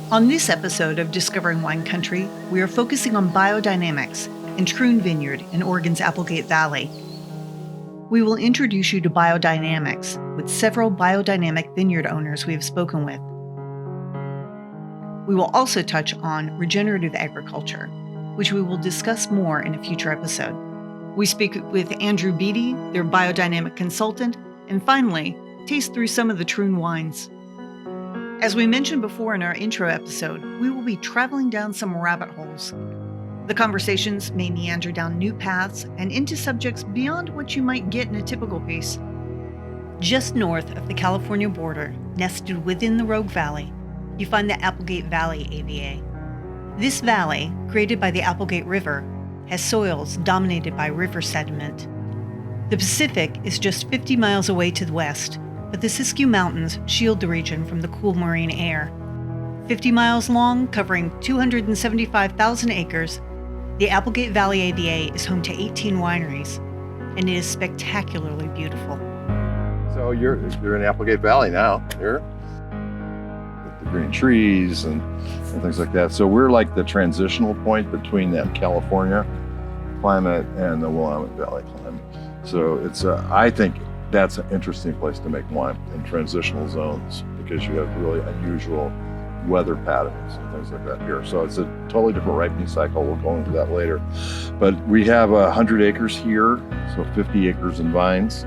On this episode of Discovering Wine Country, we are focusing on Biodynamics and Troon Vineyard in Oregon's Applegate Valley. We will introduce you to Biodynamics with several biodynamic vineyard owners we have spoken with. We will also touch on regenerative agriculture, which we will discuss more in a future episode. We speak with Andrew Beedy, their biodynamic consultant, and finally, taste through some of the Troon wines. As we mentioned before in our intro episode, we will be traveling down some rabbit holes. The conversations may meander down new paths and into subjects beyond what you might get in a typical piece. Just north of the California border, nested within the Rogue Valley, you find the Applegate Valley AVA. This valley, created by the Applegate River, has soils dominated by river sediment. The Pacific is just 50 miles away to the west, but the Siskiyou Mountains shield the region from the cool marine air. 50 miles long, covering 275,000 acres, the Applegate Valley AVA is home to 18 wineries, and it is spectacularly beautiful. So you're in Applegate Valley now. Here, with the green trees and things like that. So we're like the transitional point between that California climate and the Willamette Valley climate. So it's I think that's an interesting place to make wine in transitional zones because you have really unusual weather patterns and things like that here. So it's a totally different ripening cycle. We'll go into that later. But we have 100 acres here, so 50 acres in vines.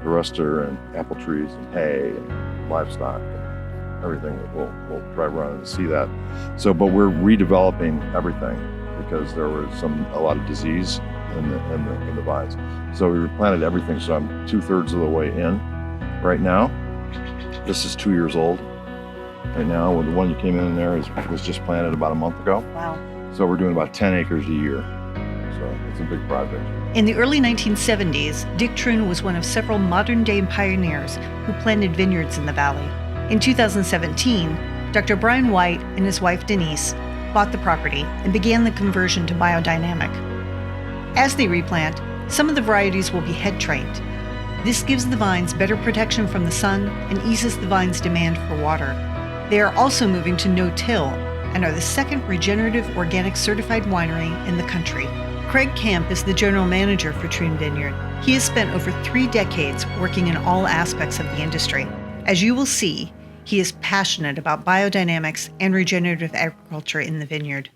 The rest are in apple trees and hay and livestock and everything. We'll drive around and see that. So, but we're redeveloping everything because there was a lot of disease in the vines. So we replanted everything. So I'm 2/3 of the way in right now. This is 2 years old right now. Well, the one you came in there was just planted about a month ago. Wow. So we're doing about 10 acres a year. So it's a big project. In the early 1970s, Dick Troon was one of several modern-day pioneers who planted vineyards in the valley. In 2017, Dr. Brian White and his wife Denise bought the property and began the conversion to biodynamic. As they replant, some of the varieties will be head-trained. This gives the vines better protection from the sun and eases the vine's demand for water. They are also moving to no-till and are the second Regenerative Organic Certified winery in the country. Craig Camp is the general manager for Troon Vineyard. He has spent over 3 decades working in all aspects of the industry. As you will see, he is passionate about biodynamics and regenerative agriculture in the vineyard.